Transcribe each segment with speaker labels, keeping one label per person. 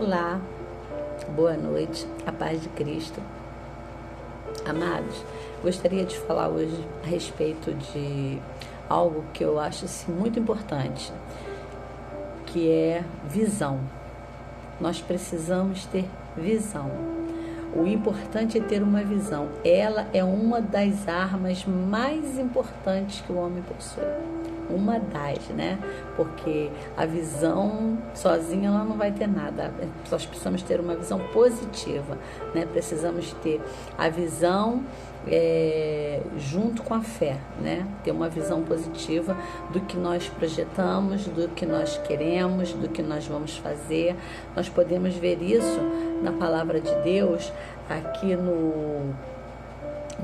Speaker 1: Olá, boa noite, a paz de Cristo. Amados, gostaria de falar hoje a respeito de algo que eu acho assim, muito importante, que é visão. Nós precisamos ter visão. O importante é ter uma visão. Ela é uma das armas mais importantes que o homem possui. Uma das, né? Porque a visão sozinha ela não vai ter nada. Nós precisamos ter uma visão positiva, né? Precisamos ter a visão junto com a fé, né? Ter uma visão positiva do que nós projetamos, do que nós queremos, do que nós vamos fazer. Nós podemos ver isso na palavra de Deus aqui no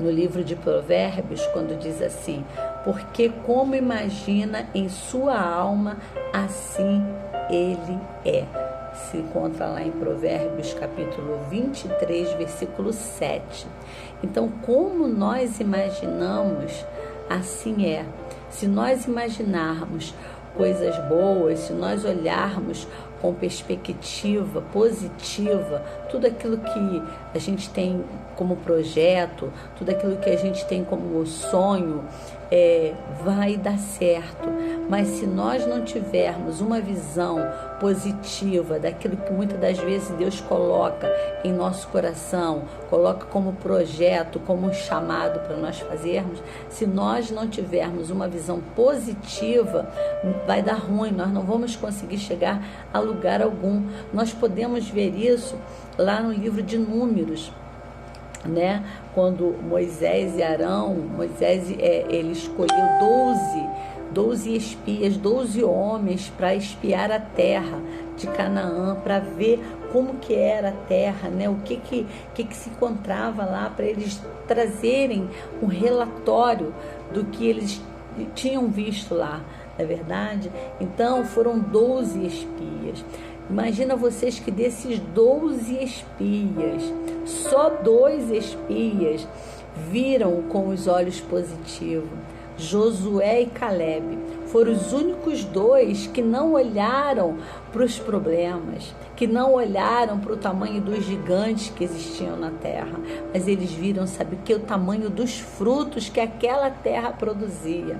Speaker 1: livro de Provérbios, quando diz assim: porque como imagina em sua alma, assim ele é. Se encontra lá em Provérbios capítulo 23, versículo 7. Então, como nós imaginamos, assim é. Se nós imaginarmos coisas boas, se nós olharmos com perspectiva positiva, tudo aquilo que a gente tem como projeto, tudo aquilo que a gente tem como sonho, vai dar certo. Mas se nós não tivermos uma visão positiva daquilo que muitas das vezes Deus coloca em nosso coração, coloca como projeto, como um chamado para nós fazermos, se nós não tivermos uma visão positiva, vai dar ruim, nós não vamos conseguir chegar a lugar algum. Nós podemos ver isso lá no livro de Números, né? Quando Moisés e Arão, ele escolheu 12 espias, 12 homens para espiar a terra de Canaã, para ver como que era a terra, né? O que se encontrava lá, para eles trazerem um relatório do que eles tinham visto lá, não é verdade? Então foram 12 espias. Imagina vocês que desses 12 espias, só 2 espias viram com os olhos positivos. Josué e Caleb foram os únicos 2 que não olharam para os problemas, que não olharam para o tamanho dos gigantes que existiam na terra, mas eles viram, sabe o que? O tamanho dos frutos que aquela terra produzia.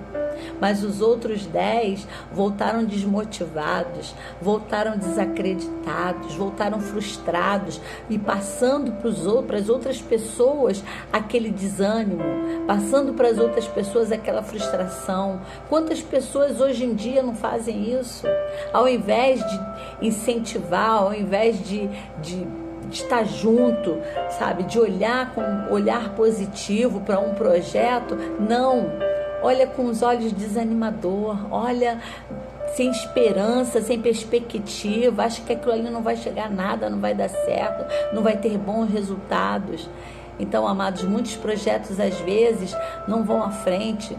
Speaker 1: Mas os outros 10 voltaram desmotivados, voltaram desacreditados, voltaram frustrados e passando para as outras pessoas aquele desânimo, passando para as outras pessoas aquela frustração. Quantas pessoas hoje em dia não fazem isso? Ao invés de incentivar, ao invés de estar junto, sabe, de olhar com um olhar positivo para um projeto, não, olha com os olhos desanimador, olha sem esperança, sem perspectiva, acha que aquilo ali não vai chegar a nada, não vai dar certo, não vai ter bons resultados. Então, amados, muitos projetos às vezes não vão à frente,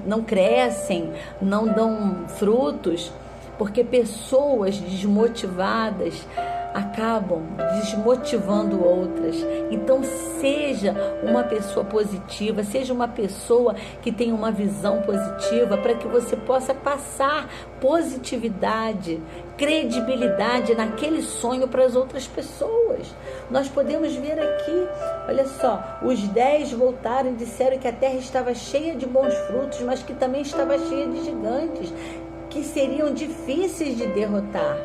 Speaker 1: não crescem, não dão frutos, porque pessoas desmotivadas acabam desmotivando outras. Então seja uma pessoa positiva, seja uma pessoa que tenha uma visão positiva, para que você possa passar positividade, credibilidade naquele sonho para as outras pessoas. Nós podemos ver aqui, olha só, os 10 voltaram e disseram que a terra estava cheia de bons frutos, mas que também estava cheia de gigantes que seriam difíceis de derrotar.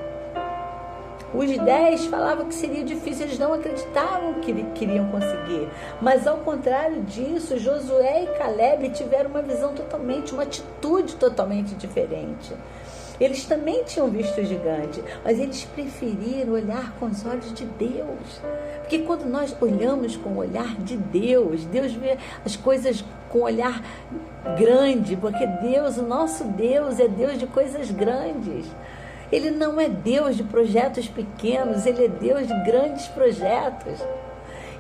Speaker 1: Os 10 falavam que seria difícil, eles não acreditavam que queriam conseguir. Mas ao contrário disso, Josué e Caleb tiveram uma visão uma atitude totalmente diferente. Eles também tinham visto o gigante, mas eles preferiram olhar com os olhos de Deus. Porque quando nós olhamos com o olhar de Deus, Deus vê as coisas com um olhar grande, porque Deus, o nosso Deus, é Deus de coisas grandes. Ele não é Deus de projetos pequenos, Ele é Deus de grandes projetos.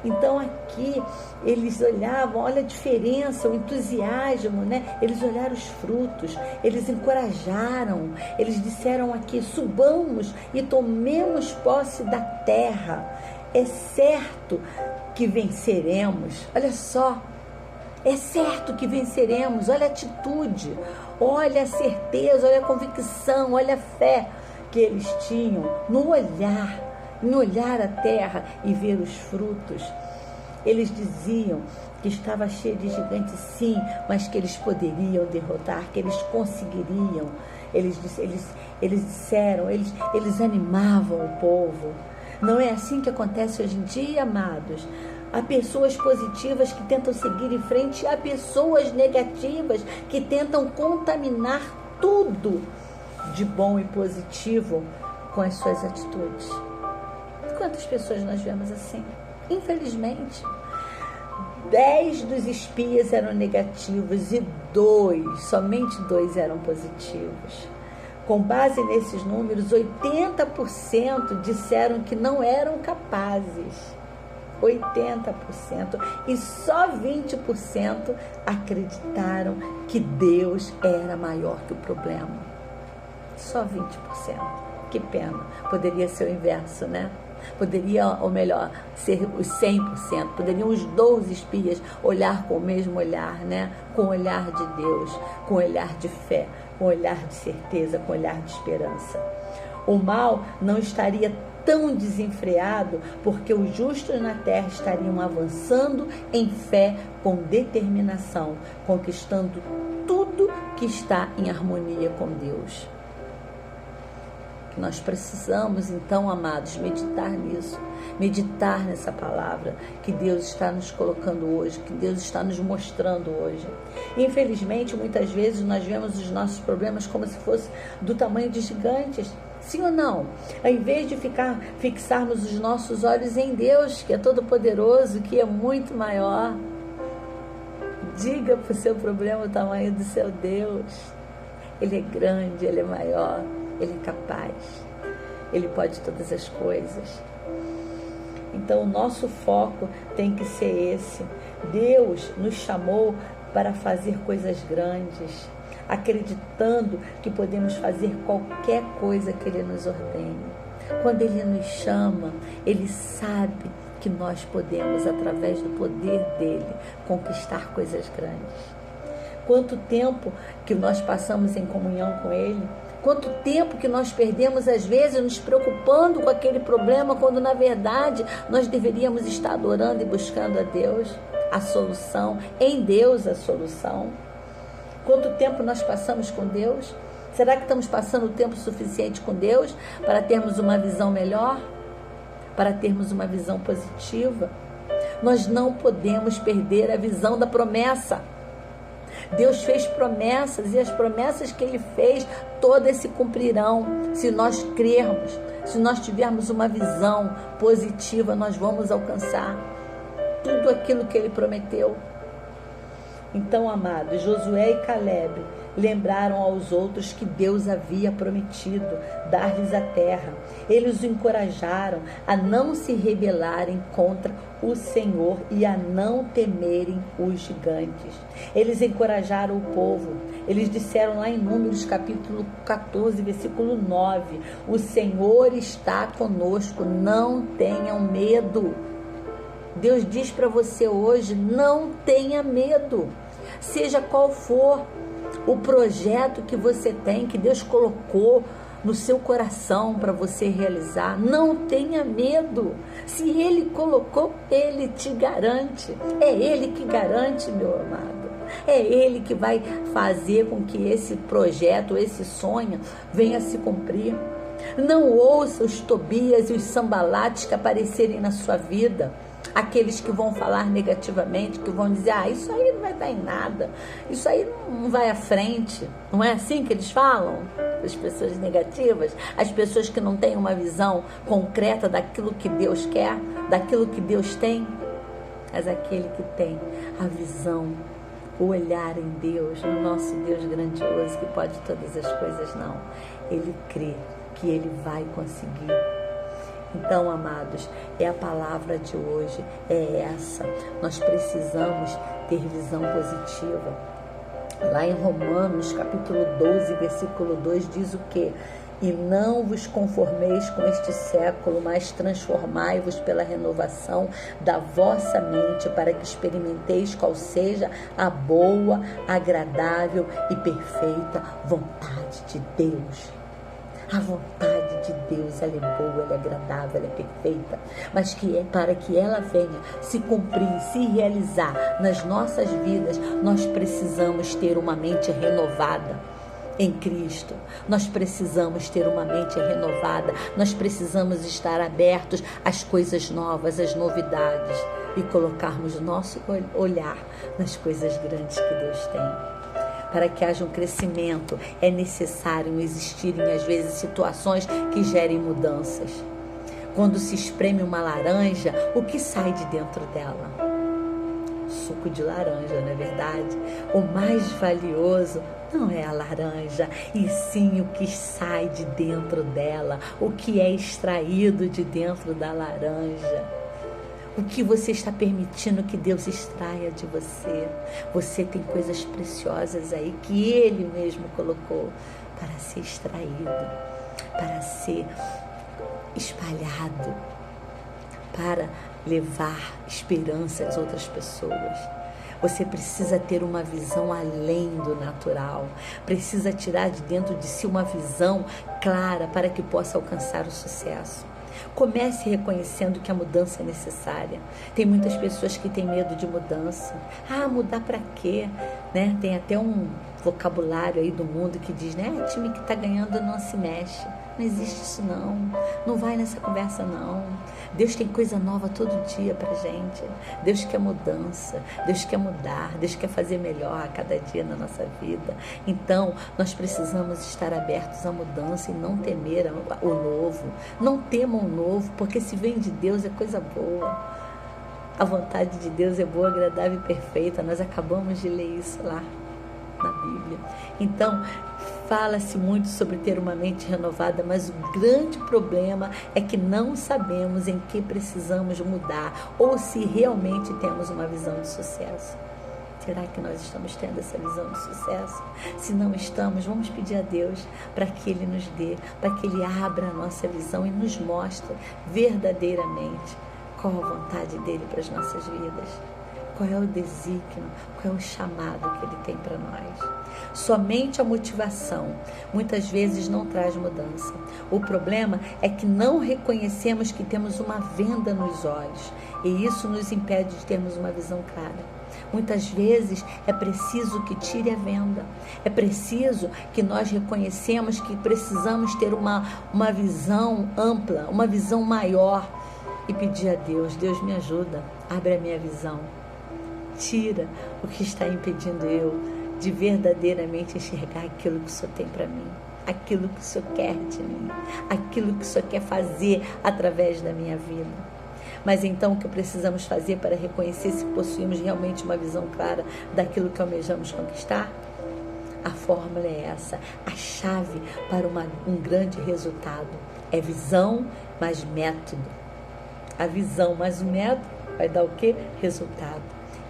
Speaker 1: Então aqui eles olhavam, olha a diferença, o entusiasmo, né? Eles olharam os frutos, eles encorajaram, eles disseram aqui: subamos e tomemos posse da terra. É certo que venceremos. Olha só, é certo que venceremos. Olha a atitude, olha a certeza, olha a convicção, olha a fé que eles tinham no olhar, em olhar a terra e ver os frutos. Eles diziam que estava cheio de gigantes, sim, mas que eles poderiam derrotar, que eles conseguiriam. Eles disseram, eles animavam o povo. Não é assim que acontece hoje em dia, amados? Há pessoas positivas que tentam seguir em frente, há pessoas negativas que tentam contaminar tudo de bom e positivo com as suas atitudes. Quantas pessoas nós vemos assim? Infelizmente, 10 dos espias eram negativos e somente 2 eram positivos. Com base nesses números, 80% disseram que não eram capazes. 80%. E só 20% acreditaram que Deus era maior que o problema. Só 20%. Que pena. Poderia ser o inverso, né? Poderia, ou melhor, ser os 100%. Poderiam os 12 espias olhar com o mesmo olhar, né? Com o olhar de Deus, com o olhar de fé, com o olhar de certeza, com o olhar de esperança. O mal não estaria tão desenfreado, porque os justos na terra estariam avançando em fé com determinação, conquistando tudo que está em harmonia com Deus. Nós precisamos, então, amados, meditar nisso, meditar nessa palavra que Deus está nos colocando hoje, que Deus está nos mostrando hoje. Infelizmente, muitas vezes nós vemos os nossos problemas como se fosse do tamanho de gigantes. Sim ou não? Ao invés de fixarmos os nossos olhos em Deus, que é todo-poderoso, que é muito maior, diga para o seu problema o tamanho do seu Deus. Ele é grande, Ele é maior, Ele é capaz, Ele pode todas as coisas. Então o nosso foco tem que ser esse. Deus nos chamou para fazer coisas grandes, acreditando que podemos fazer qualquer coisa que Ele nos ordene. Quando Ele nos chama, Ele sabe que nós podemos, através do poder dEle, conquistar coisas grandes. Quanto tempo que nós passamos em comunhão com Ele, quanto tempo que nós perdemos, às vezes, nos preocupando com aquele problema, quando, na verdade, nós deveríamos estar adorando e buscando a Deus, a solução, em Deus a solução. Quanto tempo nós passamos com Deus? Será que estamos passando o tempo suficiente com Deus para termos uma visão melhor? Para termos uma visão positiva? Nós não podemos perder a visão da promessa. Deus fez promessas e as promessas que Ele fez, todas se cumprirão. Se nós crermos, se nós tivermos uma visão positiva, nós vamos alcançar tudo aquilo que Ele prometeu. Então, amados, Josué e Caleb lembraram aos outros que Deus havia prometido dar-lhes a terra. Eles os encorajaram a não se rebelarem contra o Senhor e a não temerem os gigantes. Eles encorajaram o povo. Eles disseram lá em Números capítulo 14, versículo 9: o Senhor está conosco, não tenham medo. Deus diz para você hoje: não tenha medo. Seja qual for o projeto que você tem, que Deus colocou no seu coração para você realizar, não tenha medo. Se Ele colocou, Ele te garante. É Ele que garante, meu amado. É Ele que vai fazer com que esse projeto, esse sonho venha a se cumprir. Não ouça os Tobias e os Sambalates que aparecerem na sua vida. Aqueles que vão falar negativamente, que vão dizer: isso aí não vai dar em nada, isso aí não vai à frente. Não é assim que eles falam? As pessoas negativas, as pessoas que não têm uma visão concreta daquilo que Deus quer, daquilo que Deus tem. Mas aquele que tem a visão, o olhar em Deus, no nosso Deus grandioso, que pode todas as coisas, não. Ele crê que Ele vai conseguir. Então, amados, é a palavra de hoje, é essa. Nós precisamos ter visão positiva. Lá em Romanos, capítulo 12, versículo 2, diz o quê? E não vos conformeis com este século, mas transformai-vos pela renovação da vossa mente, para que experimenteis qual seja a boa, agradável e perfeita vontade de Deus. A vontade de Deus, ela é boa, ela é agradável, ela é perfeita, mas que é para que ela venha se cumprir, se realizar nas nossas vidas, nós precisamos ter uma mente renovada em Cristo. Nós precisamos ter uma mente renovada, nós precisamos estar abertos às coisas novas, às novidades e colocarmos o nosso olhar nas coisas grandes que Deus tem. Para que haja um crescimento, é necessário existirem, às vezes, situações que gerem mudanças. Quando se espreme uma laranja, o que sai de dentro dela? Suco de laranja, não é verdade? O mais valioso não é a laranja, e sim o que sai de dentro dela, o que é extraído de dentro da laranja. O que você está permitindo que Deus extraia de você? Você tem coisas preciosas aí que Ele mesmo colocou para ser extraído, para ser espalhado, para levar esperança às outras pessoas. Você precisa ter uma visão além do natural, precisa tirar de dentro de si uma visão clara para que possa alcançar o sucesso. Comece reconhecendo que a mudança é necessária. Tem muitas pessoas que têm medo de mudança. Ah, mudar para quê? Né? Tem até um vocabulário aí do mundo que diz, né? Time que está ganhando não se mexe. Não existe isso não. Não vai nessa conversa não. Deus tem coisa nova todo dia pra gente. Deus quer mudança. Deus quer mudar. Deus quer fazer melhor a cada dia na nossa vida. Então, nós precisamos estar abertos à mudança e não temer o novo. Não temam o novo, porque se vem de Deus é coisa boa. A vontade de Deus é boa, agradável e perfeita. Nós acabamos de ler isso lá na Bíblia. Então, fala-se muito sobre ter uma mente renovada, mas o grande problema é que não sabemos em que precisamos mudar ou se realmente temos uma visão de sucesso. Será que nós estamos tendo essa visão de sucesso? Se não estamos, vamos pedir a Deus para que Ele nos dê, para que Ele abra a nossa visão e nos mostre verdadeiramente qual a vontade dEle para as nossas vidas. Qual é o desígnio, qual é o chamado que Ele tem para nós. Somente a motivação muitas vezes não traz mudança. O problema é que não reconhecemos que temos uma venda nos olhos e isso nos impede de termos uma visão clara. Muitas vezes é preciso que tire a venda, é preciso que nós reconhecemos que precisamos ter uma visão ampla, uma visão maior e pedir a Deus, Deus me ajuda, abre a minha visão. Tira o que está impedindo eu de verdadeiramente enxergar aquilo que o Senhor tem para mim, aquilo que o Senhor quer de mim, aquilo que o Senhor quer fazer através da minha vida. Mas então o que precisamos fazer para reconhecer se possuímos realmente uma visão clara daquilo que almejamos conquistar? A fórmula é essa, a chave para um grande resultado é visão mais método. A visão mais o método vai dar o quê? Resultado.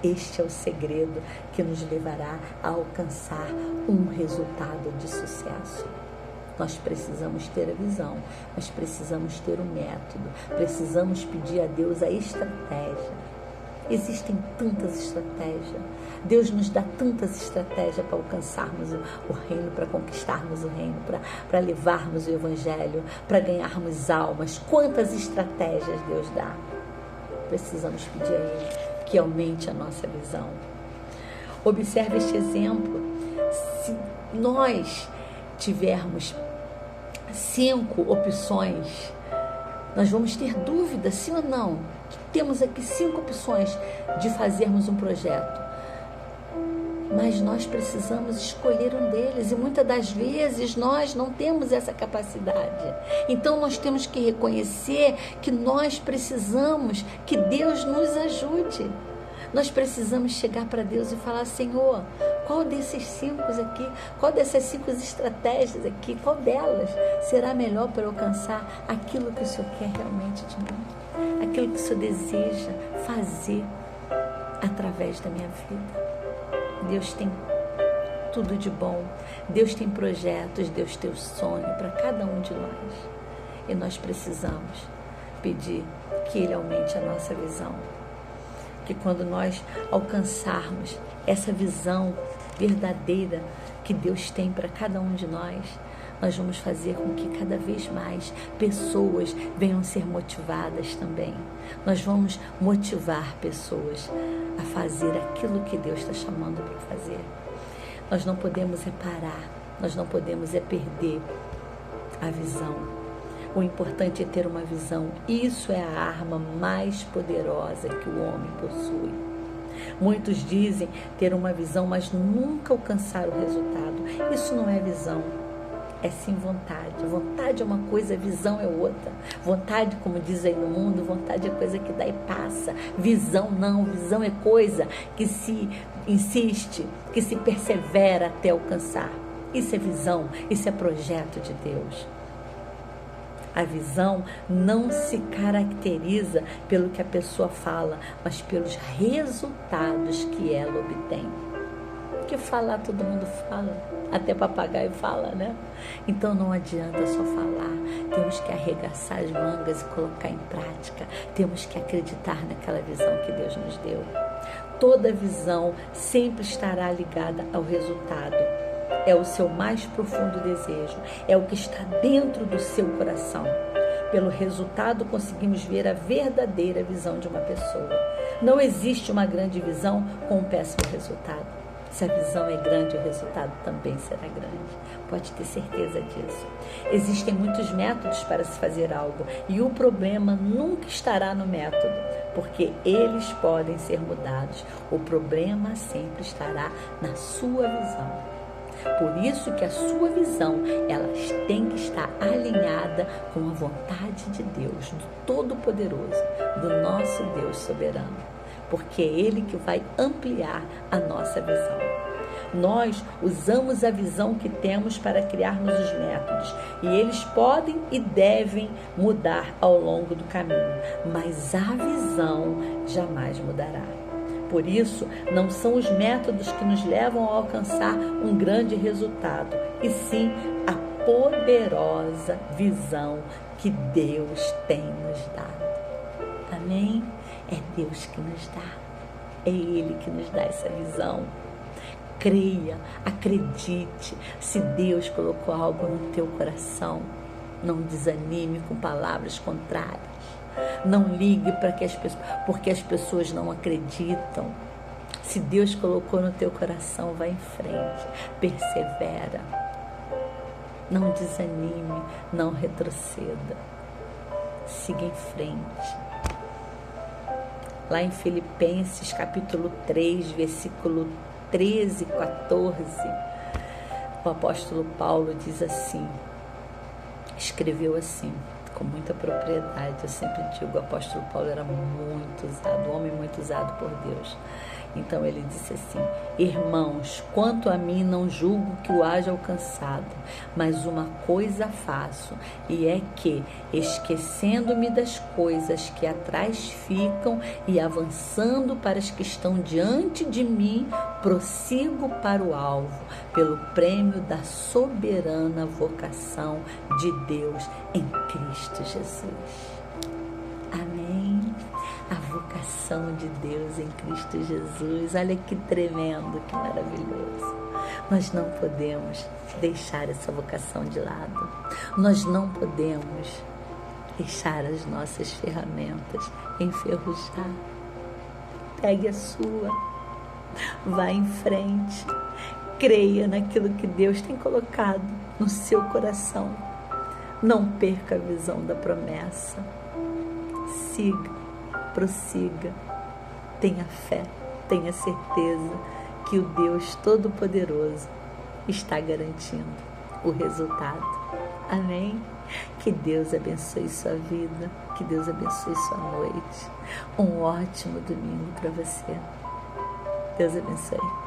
Speaker 1: Este é o segredo que nos levará a alcançar um resultado de sucesso. Nós precisamos ter a visão, mas precisamos ter o método, precisamos pedir a Deus a estratégia. Existem tantas estratégias, Deus nos dá tantas estratégias para alcançarmos o reino, para conquistarmos o reino, para levarmos o evangelho, para ganharmos almas. Quantas estratégias Deus dá? Precisamos pedir a Ele que aumente a nossa visão. Observe este exemplo. Se nós tivermos 5 opções, nós vamos ter dúvida, sim ou não? Temos aqui 5 opções de fazermos um projeto, mas nós precisamos escolher um deles e muitas das vezes nós não temos essa capacidade. Então nós temos que reconhecer que nós precisamos que Deus nos ajude. Nós precisamos chegar para Deus e falar: Senhor, qual desses 5 aqui, qual dessas 5 estratégias aqui, qual delas será melhor para alcançar aquilo que o Senhor quer realmente de mim? Aquilo que o Senhor deseja fazer através da minha vida. Deus tem tudo de bom, Deus tem projetos, Deus tem o sonho para cada um de nós. E nós precisamos pedir que Ele aumente a nossa visão. Que quando nós alcançarmos essa visão verdadeira que Deus tem para cada um de nós nós vamos fazer com que cada vez mais pessoas venham ser motivadas também. Nós vamos motivar pessoas a fazer aquilo que Deus está chamando para fazer. Nós não podemos parar, nós não podemos perder a visão. O importante é ter uma visão. Isso é a arma mais poderosa que o homem possui. Muitos dizem ter uma visão, mas nunca alcançar o resultado. Isso não é visão, é sim vontade. Vontade é uma coisa, visão é outra. Vontade, como diz aí no mundo, vontade é coisa que dá e passa. Visão não, visão é coisa que se insiste, que se persevera até alcançar. Isso é visão, isso é projeto de Deus. A visão não se caracteriza pelo que a pessoa fala, mas pelos resultados que ela obtém. Porque falar todo mundo fala, até papagaio fala, né? Então não adianta só falar, temos que arregaçar as mangas e colocar em prática, temos que acreditar naquela visão que Deus nos deu. Toda visão sempre estará ligada ao resultado. É o seu mais profundo desejo, é o que está dentro do seu coração. Pelo resultado, conseguimos ver a verdadeira visão de uma pessoa. Não existe uma grande visão com um péssimo resultado. Se a visão é grande, o resultado também será grande. Pode ter certeza disso. Existem muitos métodos para se fazer algo e o problema nunca estará no método, porque eles podem ser mudados. O problema sempre estará na sua visão. Por isso que a sua visão, ela tem que estar alinhada com a vontade de Deus, do Todo-Poderoso, do nosso Deus soberano, porque é Ele que vai ampliar a nossa visão. Nós usamos a visão que temos para criarmos os métodos, e eles podem e devem mudar ao longo do caminho, mas a visão jamais mudará. Por isso, não são os métodos que nos levam a alcançar um grande resultado, e sim a poderosa visão que Deus tem nos dado. Amém? É Deus que nos dá. É Ele que nos dá essa visão. Creia, acredite. Se Deus colocou algo no teu coração, não desanime com palavras contrárias. Não ligue para que porque as pessoas não acreditam. Se Deus colocou no teu coração, vai em frente, persevera. Não desanime, não retroceda. Siga em frente. Lá em Filipenses, capítulo 3, versículo 13, 14, o apóstolo Paulo diz assim, escreveu assim, com muita propriedade. Eu sempre digo, o apóstolo Paulo era muito usado, um homem muito usado por Deus. Então ele disse assim: irmãos, quanto a mim não julgo que o haja alcançado, mas uma coisa faço, e é que, esquecendo-me das coisas que atrás ficam e avançando para as que estão diante de mim, prossigo para o alvo, pelo prêmio da soberana vocação de Deus em Cristo Jesus. Amém? A vocação de Deus em Cristo Jesus. Olha que tremendo, que maravilhoso. Nós não podemos deixar essa vocação de lado. Nós não podemos deixar as nossas ferramentas enferrujar. Pegue a sua. Vá em frente. Creia naquilo que Deus tem colocado no seu coração. Não perca a visão da promessa. Siga, prossiga, tenha fé, tenha certeza que o Deus Todo-Poderoso está garantindo o resultado. Amém? Que Deus abençoe sua vida, que Deus abençoe sua noite. Um ótimo domingo para você. Deus abençoe.